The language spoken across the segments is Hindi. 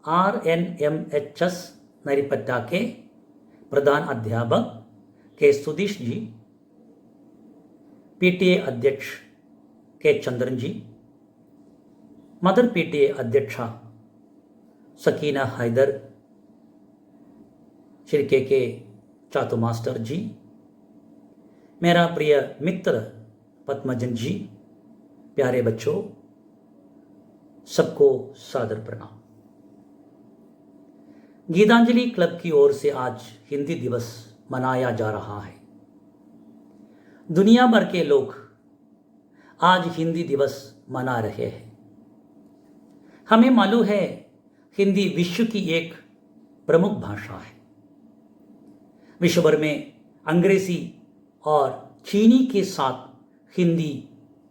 RNMHS नरिपट्टा के प्रधान अध्यापक के सुधीश जी, PTA अध्यक्ष के चंद्रन जी, मदर PTA अध्यक्षा सकीना हैदर, श्री के चातु मास्टर जी, मेरा प्रिय मित्र पद्मजन जी, प्यारे बच्चों, सबको सादर प्रणाम। गीतांजलि क्लब की ओर से आज हिंदी दिवस मनाया जा रहा है। दुनिया भर के लोग आज हिंदी दिवस मना रहे हैं। हमें मालूम है हिंदी विश्व की एक प्रमुख भाषा है। विश्व भर में अंग्रेजी और चीनी के साथ हिंदी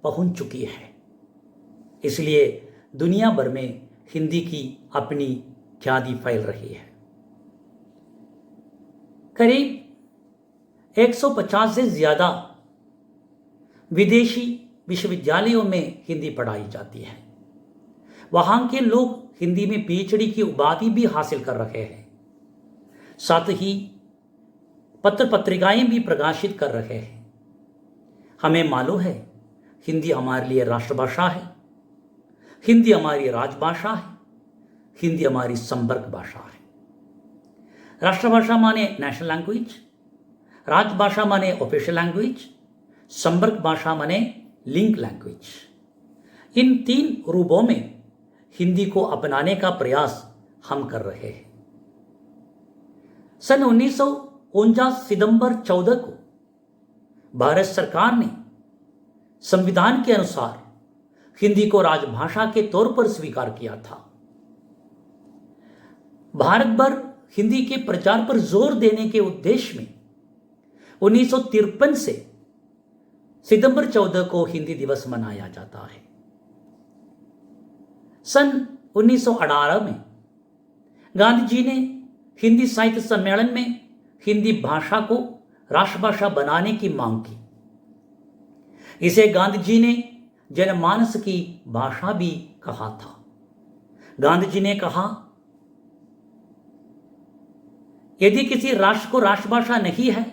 पहुंच चुकी है, इसलिए दुनिया भर में हिंदी की अपनी ख्याति फैल रही है। करीब 150 से ज्यादा विदेशी विश्वविद्यालयों में हिंदी पढ़ाई जाती है। वहां के लोग हिंदी में PhD की उपाधि भी हासिल कर रहे हैं। साथ ही पत्र पत्रिकाएं भी प्रकाशित कर रहे हैं। हमें मालूम है हिंदी हमारे लिए राष्ट्रभाषा है, हिंदी हमारी राजभाषा है, हिंदी हमारी संपर्क भाषा है। राष्ट्रभाषा माने नेशनल लैंग्वेज, राजभाषा माने ऑफिशियल लैंग्वेज, संपर्क भाषा माने लिंक लैंग्वेज। इन 3 रूपों में हिंदी को अपनाने का प्रयास हम कर रहे हैं। सन 1949 सितंबर 14 को भारत सरकार ने संविधान के अनुसार हिंदी को राजभाषा के तौर पर स्वीकार किया था। भारत भर हिंदी के प्रचार पर जोर देने के उद्देश्य में 1953 से सितंबर 14 को हिंदी दिवस मनाया जाता है। सन 1918 में गांधी जी ने हिंदी साहित्य सम्मेलन में हिंदी भाषा को राष्ट्रभाषा बनाने की मांग की। इसे गांधी जी ने जनमानस की भाषा भी कहा था। गांधी जी ने कहा, यदि किसी राष्ट्र को राष्ट्रभाषा नहीं है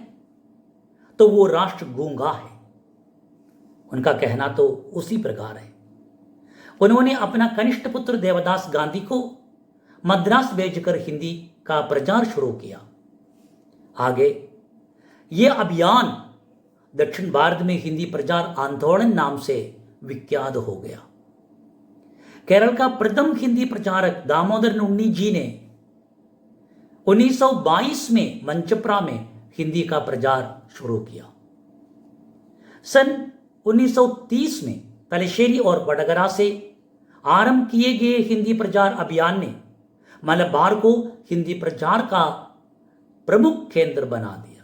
तो वो राष्ट्र गूंगा है। उनका कहना तो उसी प्रकार है। उन्होंने अपना कनिष्ठ पुत्र देवदास गांधी को मद्रास भेजकर हिंदी का प्रचार शुरू किया। आगे यह अभियान दक्षिण भारत में हिंदी प्रचार आंदोलन नाम से विख्यात हो गया। केरल का प्रथम हिंदी प्रचारक दामोदर नुन्नी जी ने 1922 में मंचप्रा में हिंदी का प्रचार शुरू किया। सन 1930 में तलश्शेरी और वडगरा से आरंभ किए गए हिंदी प्रचार अभियान ने मलबार को हिंदी प्रचार का प्रमुख केंद्र बना दिया।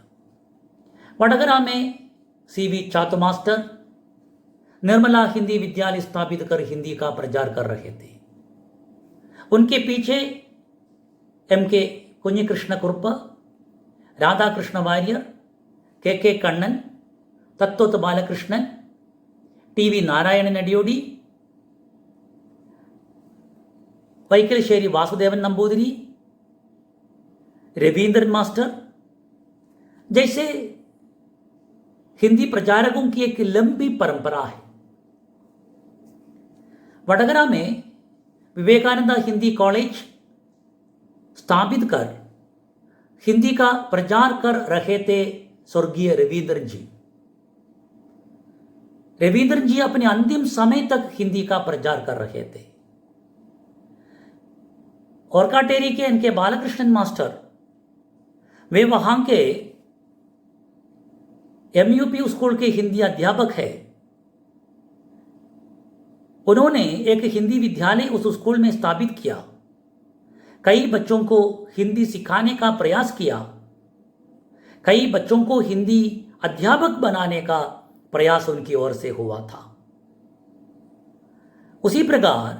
वडगरा में CV चातु मास्टर निर्मला हिंदी विद्यालय स्थापित कर हिंदी का प्रचार कर रहे थे। उनके पीछे MK कुंजकृष्ण कुरुप्पा, राधा कृष्ण वारियर, KK कण्णन, तत्वत बालकृष्णन, TV नारायण नडियोडी, वैकलश्शेरी वासुदेवन नंबूदिरी, रवींद्रन मास्टर जैसे हिंदी प्रचारकों की एक लंबी परंपरा है। वडगरा में विवेकानंद हिंदी कॉलेज स्थापित कर हिंदी का प्रचार कर रहे थे स्वर्गीय रविंद्रन जी। रविंद्रन जी अपने अंतिम समय तक हिंदी का प्रचार कर रहे थे। औरकाटेरी के इनके बालकृष्णन मास्टर, वे वहां के MUP स्कूल के हिंदी अध्यापक है। उन्होंने एक हिंदी विद्यालय उस स्कूल में स्थापित किया। कई बच्चों को हिंदी सिखाने का प्रयास किया। कई बच्चों को हिंदी अध्यापक बनाने का प्रयास उनकी ओर से हुआ था। उसी प्रकार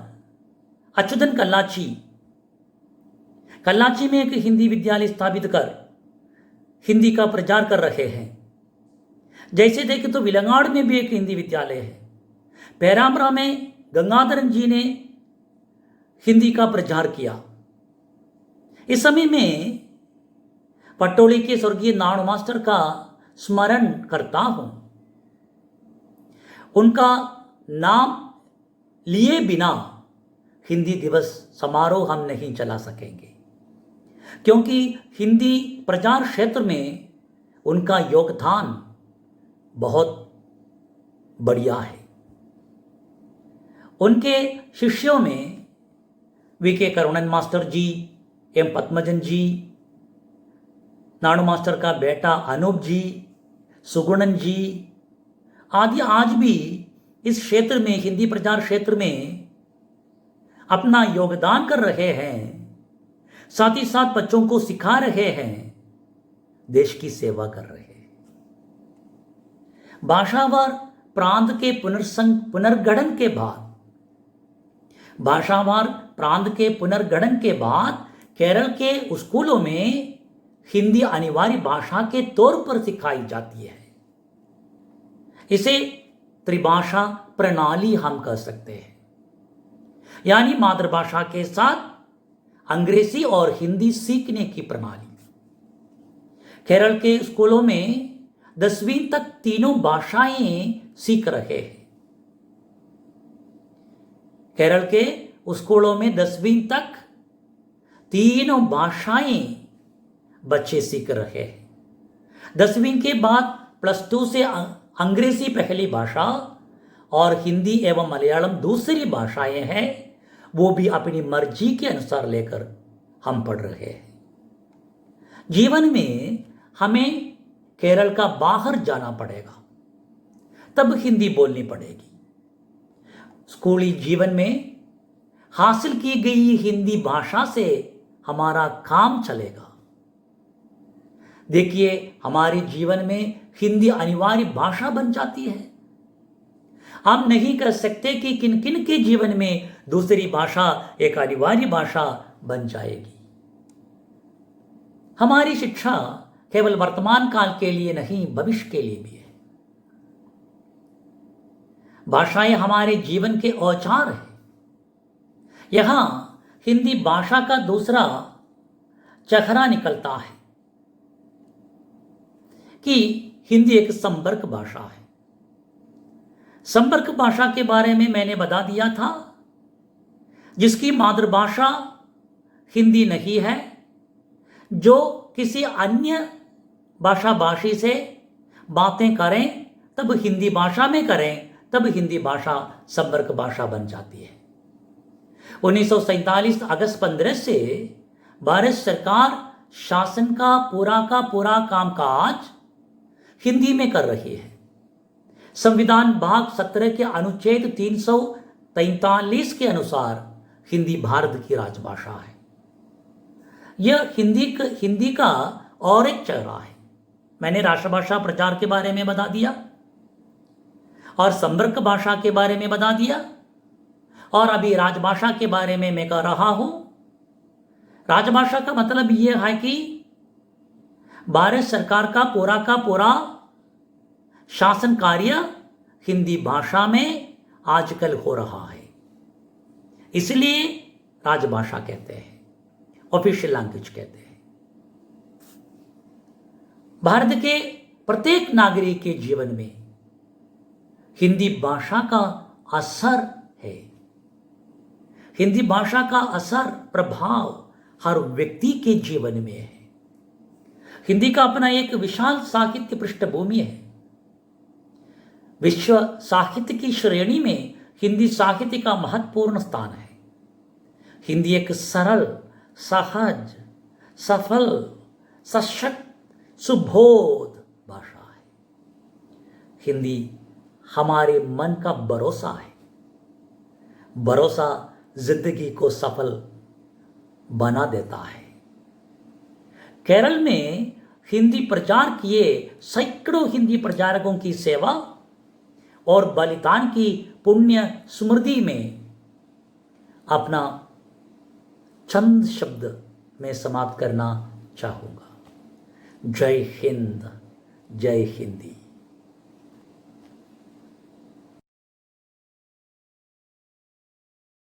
अच्युतन कल्लाची में एक हिंदी विद्यालय स्थापित कर हिंदी का प्रचार कर रहे हैं। जैसे देखें तो विलंगाड़ में भी एक हिंदी विद्यालय है। पेराम्बरा में गंगाधरन जी ने हिंदी का प्रचार किया। इस समय में पटोली के स्वर्गीय नाणु मास्टर का स्मरण करता हूं। उनका नाम लिए बिना हिंदी दिवस समारोह हम नहीं चला सकेंगे, क्योंकि हिंदी प्रचार क्षेत्र में उनका योगदान बहुत बढ़िया है। उनके शिष्यों में वीके करुणन मास्टर जी, एम पद्मजन जी, नाणु मास्टर का बेटा अनूप जी, सुगुणन जी आदि आज भी इस क्षेत्र में, हिंदी प्रचार क्षेत्र में अपना योगदान कर रहे हैं। साथ ही साथ बच्चों को सिखा रहे हैं, देश की सेवा कर रहे हैं। भाषावार प्रांत के पुनर्गठन के बाद, भाषावार प्रांत के पुनर्गठन के बाद केरल के स्कूलों में हिंदी अनिवार्य भाषा के तौर पर सिखाई जाती है। इसे त्रिभाषा प्रणाली हम कह सकते हैं, यानी मातृभाषा के साथ अंग्रेजी और हिंदी सीखने की प्रणाली। केरल के स्कूलों में 10वीं तक तीनों भाषाएं सीख रहे हैं। केरल के स्कूलों में 10वीं तक तीनों भाषाएं बच्चे सीख रहे हैं। 10वीं के बाद +2 से अंग्रेजी पहली भाषा और हिंदी एवं मलयालम दूसरी भाषाएं हैं, वो भी अपनी मर्जी के अनुसार लेकर हम पढ़ रहे हैं। जीवन में हमें केरल का बाहर जाना पड़ेगा, तब हिंदी बोलनी पड़ेगी। स्कूली जीवन में हासिल की गई हिंदी भाषा से हमारा काम चलेगा। देखिए, हमारे जीवन में हिंदी अनिवार्य भाषा बन जाती है। हम नहीं कह सकते कि किन किन के जीवन में दूसरी भाषा एक अनिवार्य भाषा बन जाएगी। हमारी शिक्षा केवल वर्तमान काल के लिए नहीं, भविष्य के लिए भी है। भाषाएं हमारे जीवन के औजार हैं। यहां हिंदी भाषा का दूसरा चेहरा निकलता है कि हिंदी एक संपर्क भाषा है। संपर्क भाषा के बारे में मैंने बता दिया था। जिसकी मातृभाषा हिंदी नहीं है, जो किसी अन्य भाषा भाषी से बातें करें, तब हिंदी भाषा में करें, तब हिंदी भाषा संपर्क भाषा बन जाती है। 1947 अगस्त 15 से भारत सरकार शासन का पूरा कामकाज हिंदी में कर रही है। संविधान भाग 17 के अनुच्छेद 343 के अनुसार हिंदी भारत की राजभाषा है। यह हिंदी का और एक चेहरा है। मैंने राष्ट्रभाषा प्रचार के बारे में बता दिया और संपर्क भाषा के बारे में बता दिया, और अभी राजभाषा के बारे में मैं कह रहा हूं। राजभाषा का मतलब यह है कि भारत सरकार का पूरा शासन कार्य हिंदी भाषा में आजकल हो रहा है, इसलिए राजभाषा कहते हैं, ऑफिशियल लैंग्वेज कहते हैं। भारत के प्रत्येक नागरिक के जीवन में हिंदी भाषा का असर है। हिंदी भाषा का असर, प्रभाव हर व्यक्ति के जीवन में है। हिंदी का अपना एक विशाल साहित्य पृष्ठभूमि है। विश्व साहित्य की श्रेणी में हिंदी साहित्य का महत्वपूर्ण स्थान है। हिंदी एक सरल, सहज, सफल, सशक्त, सुबोध भाषा है। हिंदी हमारे मन का भरोसा है। भरोसा जिंदगी को सफल बना देता है। केरल में हिंदी प्रचार किए सैकड़ों हिंदी प्रचारकों की सेवा और बलिदान की पुण्य स्मृति में अपना चंद शब्द में समाप्त करना चाहूंगा। जय हिंद, जय हिंदी।